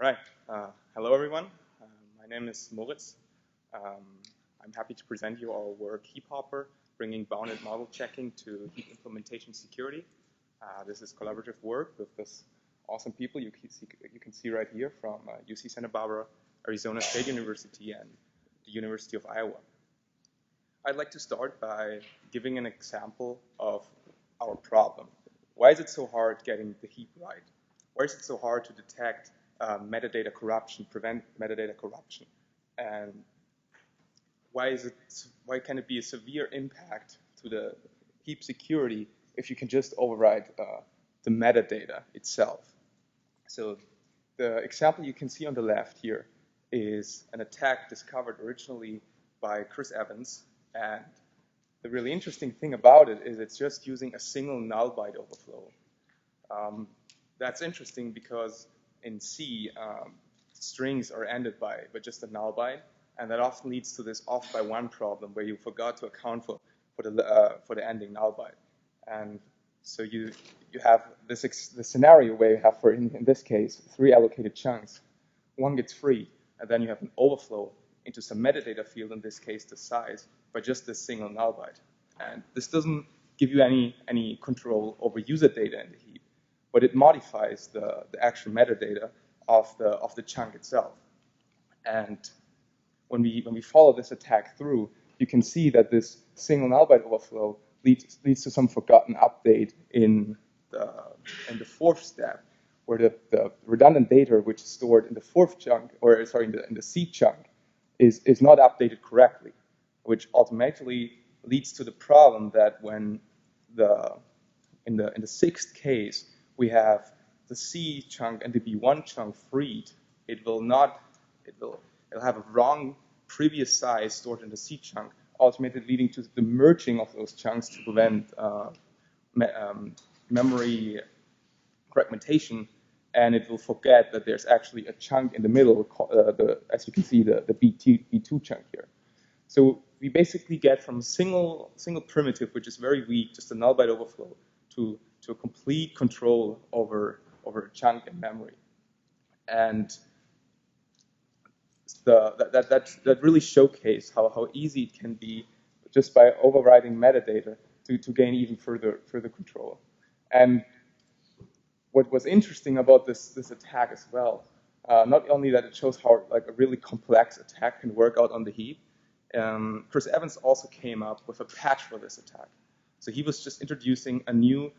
right. Hello, everyone. My name is Moritz. Um, I'm happy to present you our work, HeapHopper, bringing bounded model checking to Heap implementation security. This is collaborative work with this awesome people you can see right here from UC Santa Barbara, Arizona State University, and the University of Iowa. I'd like to start by giving an example of our problem. Why is it so hard getting the heap right? Why is it so hard to detect metadata corruption, prevent metadata corruption? And why can it be a severe impact to the heap security if you can just override the metadata itself? So the example you can see on the left here is an attack discovered originally by Chris Evans. And the really interesting thing about it is it's just using a single null byte overflow. That's interesting because in C, strings are ended by just a null byte, and that often leads to this off by one problem where you forgot to account for the ending null byte. And so you have this scenario where you have, in this case, 3 allocated chunks. One gets free, and then you have an overflow into some metadata field, in this case the size, by just this single null byte. And this doesn't give you any control over user data in the heap, but it modifies the actual metadata of the chunk itself. And when we follow this attack through, you can see that this single null byte overflow leads to some forgotten update in the fourth step, where the redundant data which is stored in the fourth chunk, or sorry, in the C chunk, is not updated correctly, which automatically leads to the problem that when in the sixth case we have the C chunk and the B1 chunk freed, it'll have a wrong previous size stored in the C chunk, ultimately leading to the merging of those chunks to prevent memory fragmentation, and it will forget that there's actually a chunk in the middle, as you can see, the B2 chunk here. So we basically get from a single primitive, which is very weak, just a null byte overflow, to a complete control over a chunk in memory. And that really showcased how easy it can be just by overriding metadata to gain even further control. And what was interesting about this attack as well, not only that it shows how a really complex attack can work out on the heap, Chris Evans also came up with a patch for this attack. So he was just introducing a new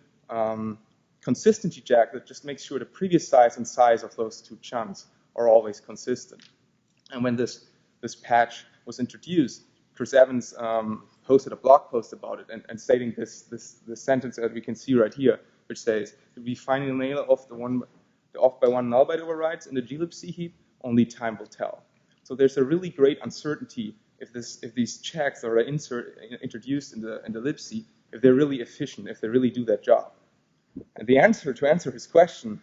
consistency jack that just makes sure the previous size and size of those two chunks are always consistent. And when this patch was introduced, Chris Evans posted a blog post about it and stating this sentence that we can see right here, which says, "If we find a nail of the off by one null byte overrides in the glibc heap, only time will tell." So there's a really great uncertainty if these checks that are introduced in the libc, if they're really efficient, if they really do their job. And the answer to answer his question,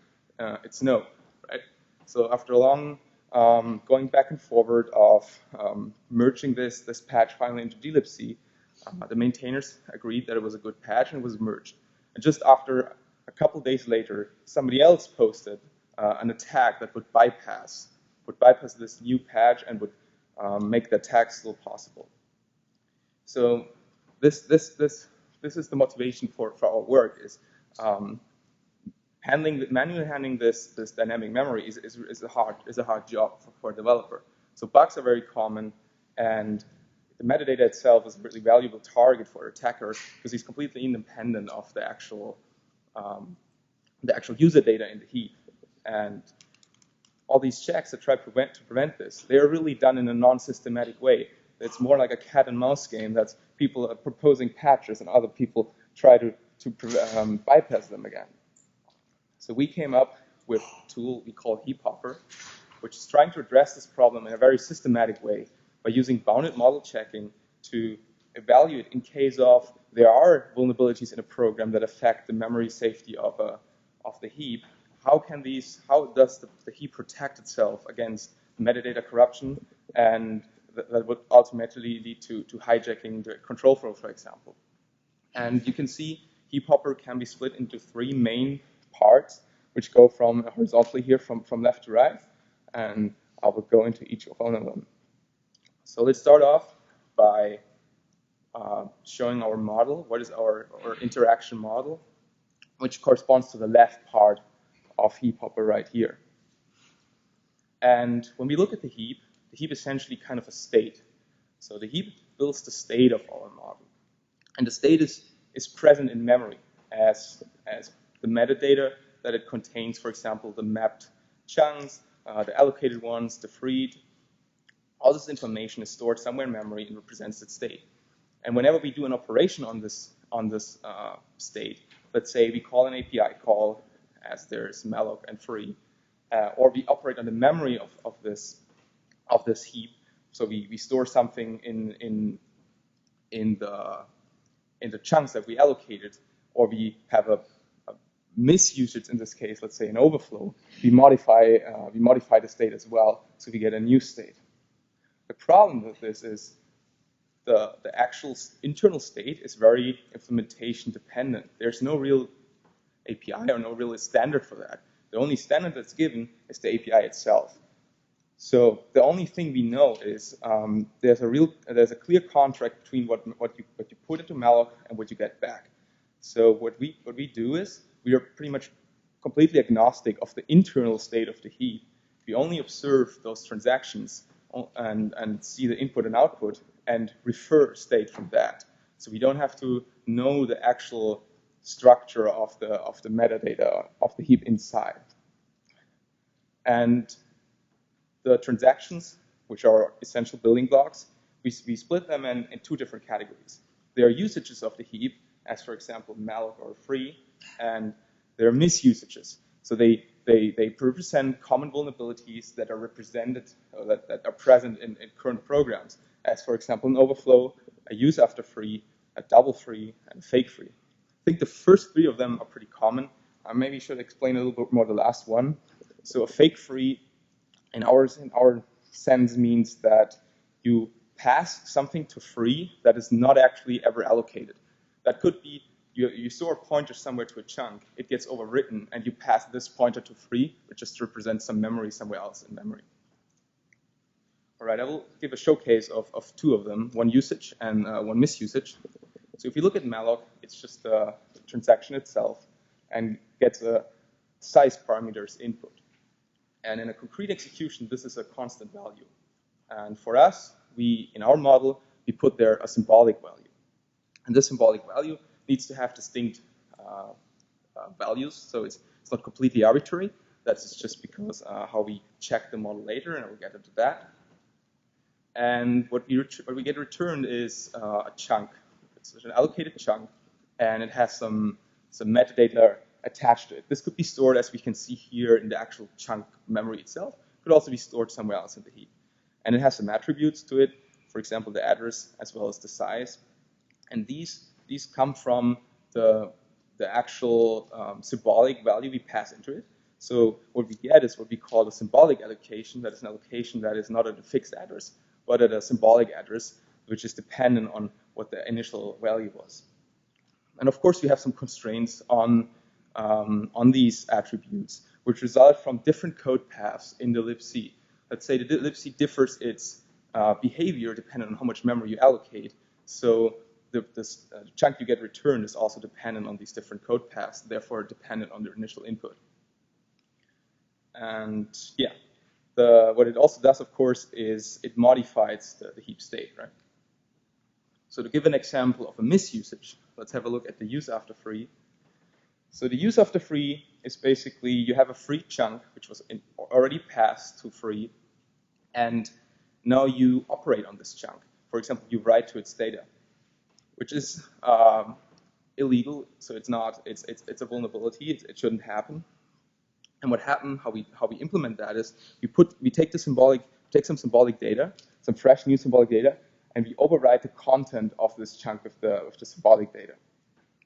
it's no, right? So after a long going back and forward of merging this patch finally into glibc, the maintainers agreed that it was a good patch and it was merged. And just after a couple days later, somebody else posted an attack that would bypass this new patch and would make the attack still possible. So this is the motivation for our work, is manually handling this dynamic memory is a hard job for a developer. So bugs are very common, and the metadata itself is a really valuable target for attackers because he's completely independent of the actual user data in the heap. And all these checks that try to prevent this, they are really done in a non-systematic way. It's more like a cat and mouse game. That's people are proposing patches and other people try to bypass them again. So we came up with a tool we call HeapHopper, which is trying to address this problem in a very systematic way by using bounded model checking to evaluate in case of there are vulnerabilities in a program that affect the memory safety of the heap. How does the heap protect itself against metadata corruption, and that would ultimately lead to hijacking the control flow, for example. And you can see HeapHopper can be split into 3 main parts, which go from horizontally here from left to right. and I will go into each one of them. So let's start off by showing our model. What is our interaction model, which corresponds to the left part of HeapHopper right here. And when we look at the heap is essentially kind of a state. So the heap builds the state of our model. And the state is present in memory as the metadata that it contains, for example, the mapped chunks, the allocated ones, the freed. All this information is stored somewhere in memory and represents its state. And whenever we do an operation on this state, let's say we call an API call as there's malloc and free, or we operate on the memory of this heap. So we store something in the chunks that we allocated, or we have a misusage in this case, let's say an overflow. We modify the state as well, so we get a new state. The problem with this is the actual internal state is very implementation dependent. There's no real API or no real standard for that. The only standard that's given is the API itself. So the only thing we know is there's a clear contract between what you put into malloc and what you get back. So what we do is we are pretty much completely agnostic of the internal state of the heap. We only observe those transactions and see the input and output and refer state from that. So we don't have to know the actual structure of the metadata of the heap inside. And the transactions, which are essential building blocks, we split them in two different categories. There are usages of the heap, as for example malloc or free, and there are misusages. So they represent common vulnerabilities that are represented, or that are present in current programs, as for example an overflow, a use after free, a double free, and a fake free. I think the first three of them are pretty common. I maybe should explain a little bit more the last one. So a fake free, in our sense, means that you pass something to free that is not actually ever allocated. That could be you store a pointer somewhere to a chunk, it gets overwritten, and you pass this pointer to free, which just represents some memory somewhere else in memory. All right, I will give a showcase of two of them, one usage and one misusage. So if you look at malloc, it's just the transaction itself and gets a size parameters input. And in a concrete execution, this is a constant value. And for us, in our model, we put there a symbolic value. And this symbolic value needs to have distinct values, so it's not completely arbitrary. That's just because how we check the model later, and I will get into that. And what we get returned is a chunk. It's an allocated chunk, and it has some metadata attached to it. This could be stored, as we can see here, in the actual chunk memory itself. It could also be stored somewhere else in the heap. And it has some attributes to it, for example, the address as well as the size. And these come from the actual symbolic value we pass into it. So what we get is what we call a symbolic allocation. That is an allocation that is not at a fixed address, but at a symbolic address, which is dependent on what the initial value was. And of course, we have some constraints on these attributes, which result from different code paths in the libc. Let's say the libc differs its behavior depending on how much memory you allocate. So the chunk you get returned is also dependent on these different code paths, therefore dependent on their initial input. And yeah, what it also does, of course, is it modifies the heap state, right? So to give an example of a misusage, let's have a look at the use after free. So the use after free is basically you have a free chunk which was already passed to free, and now you operate on this chunk. For example, you write to its data, which is illegal. So it's a vulnerability. It shouldn't happen. And what happened? How we implement that is we take some symbolic data, some fresh new symbolic data, and we override the content of this chunk of the symbolic data,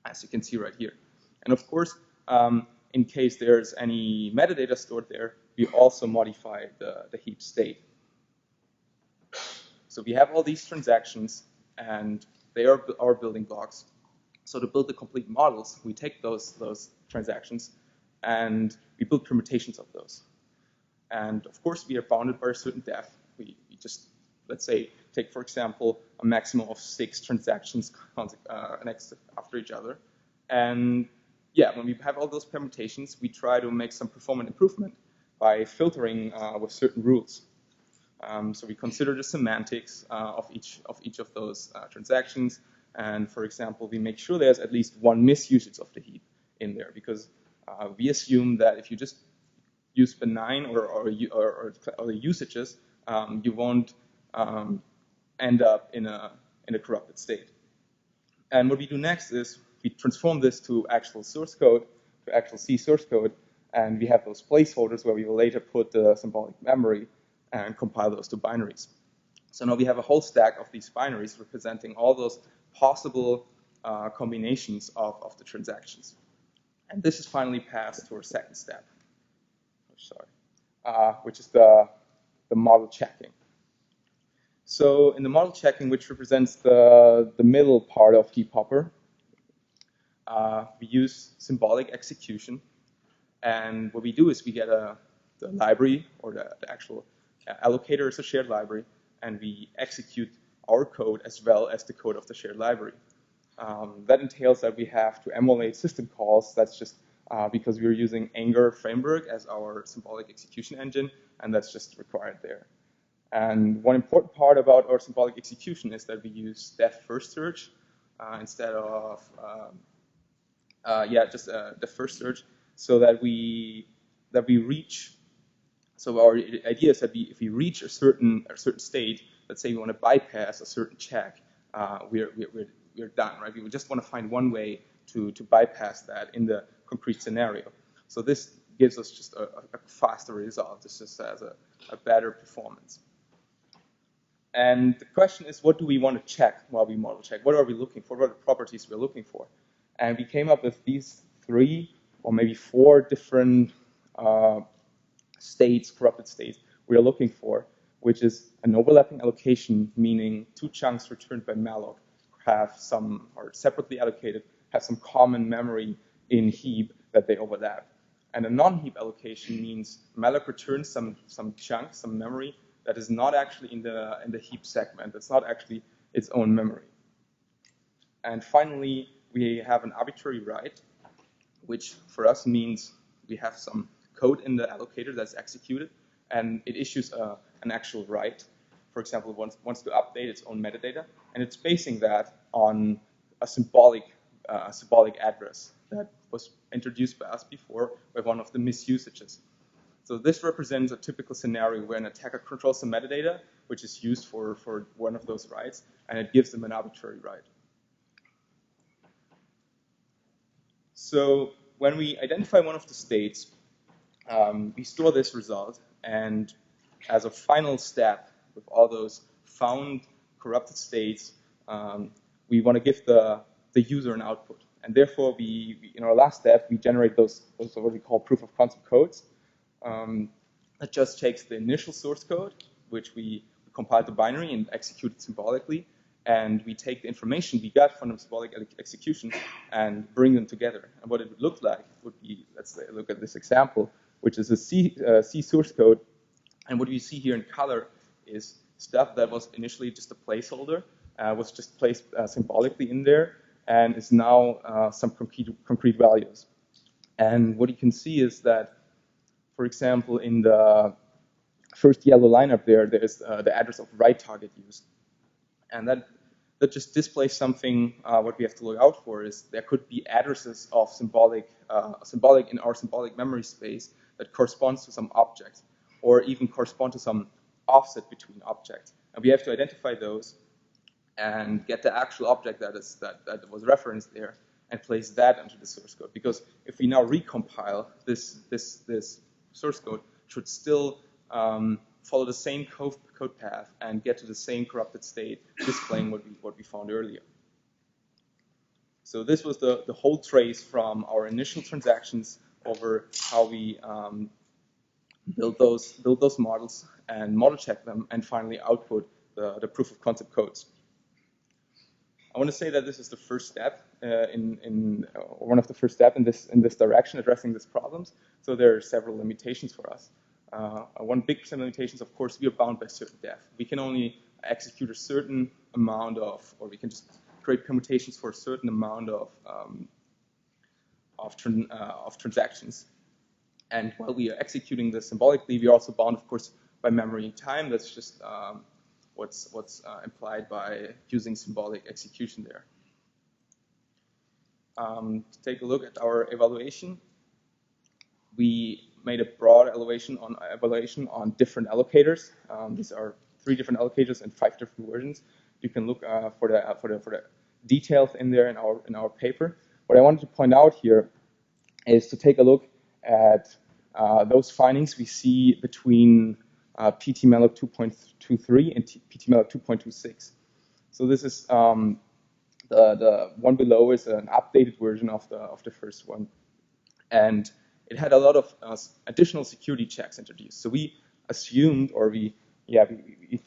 as you can see right here. And of course, in case there's any metadata stored there, we also modify the heap state. So we have all these transactions, and they are our building blocks. So to build the complete models, we take those transactions, and we build permutations of those. And of course, we are bounded by a certain depth. We just, let's say, take, for example, a maximum of 6 transactions next after each other. And yeah, when we have all those permutations, we try to make some performance improvement by filtering with certain rules. So we consider the semantics of each of those transactions. And for example, we make sure there's at least one misusage of the heap in there, because we assume that if you just use benign or usages, you won't end up in a corrupted state. And what we do next is we transform this to actual source code, to actual C source code, and we have those placeholders where we will later put the symbolic memory and compile those to binaries. So now we have a whole stack of these binaries representing all those possible combinations of the transactions. And this is finally passed to our second step, which is the model checking. So in the model checking, which represents the middle part of HeapHopper, we use symbolic execution. And what we do is we get the library, or the actual allocator is a shared library, and we execute our code as well as the code of the shared library. That entails that we have to emulate system calls. That's just because we're using Anger framework as our symbolic execution engine, and that's just required there. And one important part about our symbolic execution is that we use depth first search instead of the first search, so that we reach. So our idea is that if we reach a certain state, let's say we want to bypass a certain check, we're done, right? We just want to find one way to bypass that in the concrete scenario. So this gives us just a faster result. This just has a better performance. And the question is, what do we want to check while we model check? What are we looking for? What are the properties we're looking for? And we came up with these 3 or maybe 4 different states, corrupted states, we are looking for, which is an overlapping allocation, meaning 2 chunks returned by malloc have some, or separately allocated, have some common memory in heap that they overlap. And a non-heap allocation means malloc returns some chunk, some memory that is not actually in the heap segment. It's not actually its own memory. And finally, we have an arbitrary write, which for us means we have some code in the allocator that's executed, and it issues an actual write. For example, it wants to update its own metadata, and it's basing that on a symbolic address that was introduced by us before by one of the misusages. So this represents a typical scenario where an attacker controls the metadata, which is used for one of those writes, and it gives them an arbitrary write. So when we identify one of the states, we store this result, and as a final step with all those found corrupted states, we want to give the user an output. And therefore, we in our last step, we generate those what we call proof of concept codes. It just takes the initial source code, which we compile to binary and execute it symbolically, and we take the information we got from the symbolic execution and bring them together. And what it would look like would be, let's look at this example, which is a C source code. And what we see here in color is stuff that was initially just a placeholder, was just placed symbolically in there, and is now some concrete values. And what you can see is that, for example, in the first yellow line up there, there's the address of write target used. And that just displays something. What we have to look out for is there could be addresses of symbolic in our symbolic memory space that corresponds to some object, or even correspond to some offset between objects. And we have to identify those and get the actual object that was referenced there and place that into the source code. Because if we now recompile this source code, should still follow the same code path and get to the same corrupted state, displaying what we found earlier. So this was the whole trace from our initial transactions over how we build those models and model check them, and finally output the proof of concept codes. I want to say that this is the first step one of the first steps in this direction, addressing these problems. So there are several limitations for us. One big percent limitations, of course, we are bound by certain depth. We can only execute a certain amount of, or we can just create permutations for a certain amount of transactions. And while we are executing this symbolically, we are also bound, of course, by memory and time. That's just what's implied by using symbolic execution there. To take a look at our evaluation, we made a broad evaluation on different allocators. These are 3 different allocators and 5 different versions. You can look for the details in there in our paper. What I wanted to point out here is to take a look at those findings we see between ptmalloc 2.23 and ptmalloc 2.26. So this is the one below is an updated version of the first one, and it had a lot of additional security checks introduced. So we assumed, or we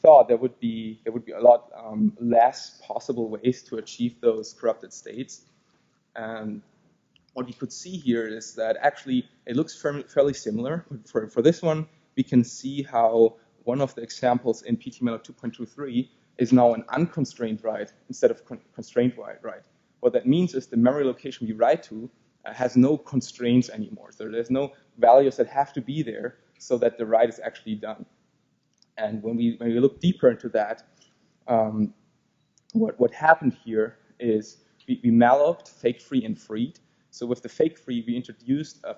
thought there would be a lot less possible ways to achieve those corrupted states. And what we could see here is that actually it looks fairly similar. For this one, we can see how one of the examples in ptmalloc 2.23 is now an unconstrained write instead of constrained write. What that means is the memory location we write to has no constraints anymore. So there's no values that have to be there so that the write is actually done. And when we look deeper into that, what happened here is we malloced fake free and freed. So with the fake free, we introduced a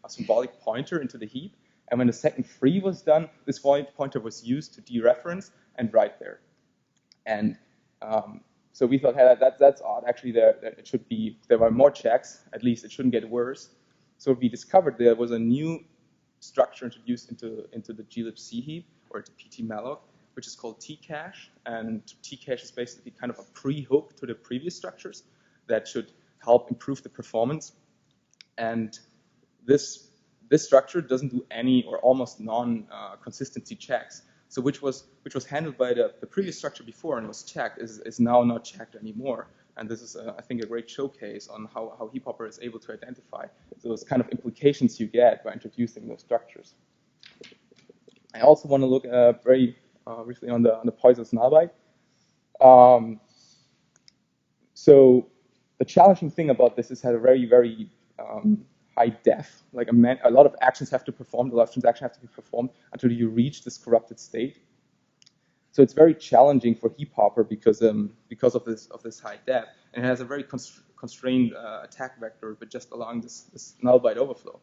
symbolic pointer into the heap. And when the second free was done, this void pointer was used to dereference and write there. And so we thought, hey, that's odd. Actually, there were more checks. At least it shouldn't get worse. So we discovered there was a new structure introduced into the glibc heap, or to ptmalloc, which is called tcache. And tcache is basically kind of a pre-hook to the previous structures that should help improve the performance. And this structure doesn't do any or almost non-consistency checks. So which was handled by the previous structure before and was checked is now not checked anymore. And this is, I think, a great showcase on how HeapHopper is able to identify those kind of implications you get by introducing those structures. I also want to look very briefly on the poisonous null byte. So the challenging thing about this is it had a very, very high def. Like a lot of actions have to perform, a lot of transactions have to be performed until you reach this corrupted state. So it's very challenging for HeapHopper because of this high def, and it has a very constrained attack vector, but just allowing this null byte overflow.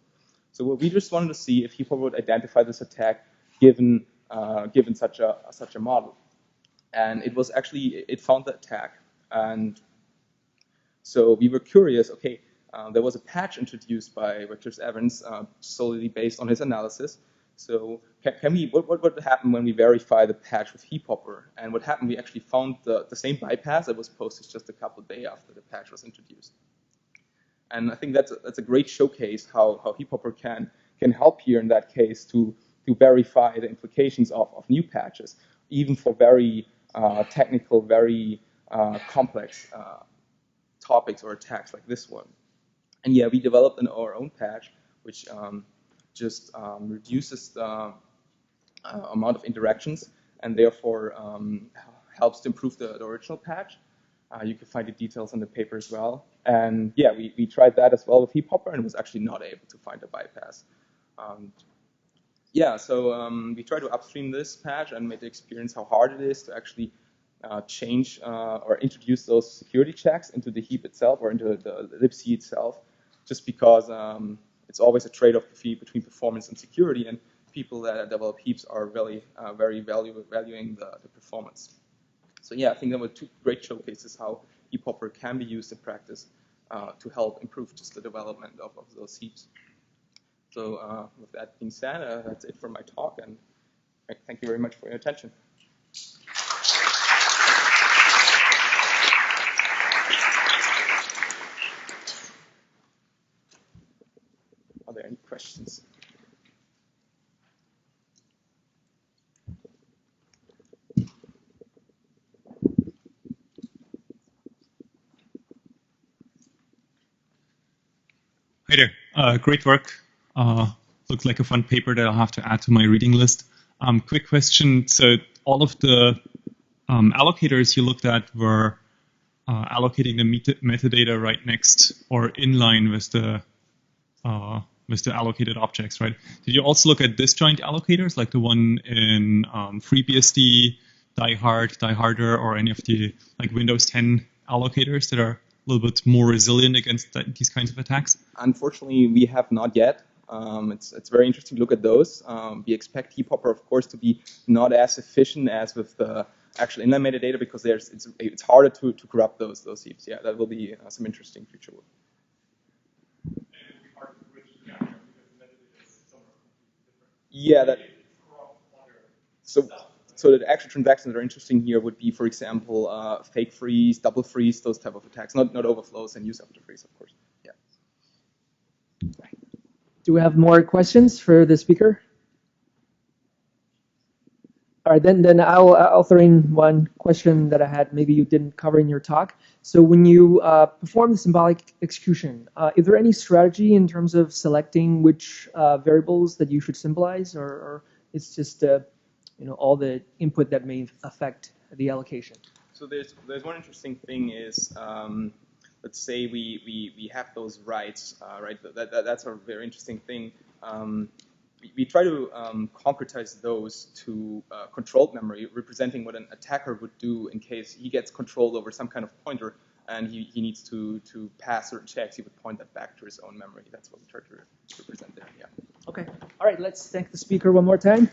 So what we just wanted to see if HeapHopper would identify this attack given such a model, and it found the attack, and so we were curious. Okay, there was a patch introduced by Richard Evans solely based on his analysis. So what would happen when we verify the patch with HeapHopper? And what happened, we actually found the same bypass that was posted just a couple of days after the patch was introduced. And I think that's a great showcase how HeapHopper can help here in that case to verify the implications of new patches, even for very technical, very complex topics or attacks like this one. And yeah, we developed our own patch, which just reduces the amount of interactions and therefore helps to improve the original patch. You can find the details in the paper as well. And yeah, we tried that as well with HeapHopper and was actually not able to find a bypass. Yeah, so we tried to upstream this patch and made the experience how hard it is to actually change or introduce those security checks into the heap itself or into the libc itself, just because it's always a trade-off between performance and security, and people that develop heaps are really very valuing the performance. So yeah, I think there were 2 great showcases how HeapHopper can be used in practice to help improve just the development of those heaps. So with that being said, that's it for my talk, and thank you very much for your attention. Are there any questions? Hi there. Great work. looks like a fun paper that I'll have to add to my reading list. Quick question. So all of the allocators you looked at were allocating the metadata right next or in line with the allocated objects, right? Did you also look at disjoint allocators, like the one in FreeBSD, DieHard, DieHarder, or any of the like Windows 10 allocators that are a little bit more resilient against these kinds of attacks? Unfortunately, we have not yet. It's very interesting to look at those. We expect HeapHopper, of course, to be not as efficient as with the actual inline metadata because it's harder to corrupt those heaps. Yeah, that will be some interesting future work. Yeah, so the actual transactions that are interesting here would be, for example, fake freeze, double freeze, those type of attacks, not overflows and use after freeze, of course. Yeah. Do we have more questions for the speaker? All right, then I'll throw in one question that I had maybe you didn't cover in your talk. So when you perform the symbolic execution, is there any strategy in terms of selecting which variables that you should symbolize, or it's just all the input that may affect the allocation? So there's one interesting thing is, let's say we have those writes, right? That's a very interesting thing. We try to concretize those to controlled memory, representing what an attacker would do in case he gets control over some kind of pointer and he needs to pass certain checks. He would point that back to his own memory. That's what we try to represent there. Yeah. Okay. All right. Let's thank the speaker one more time.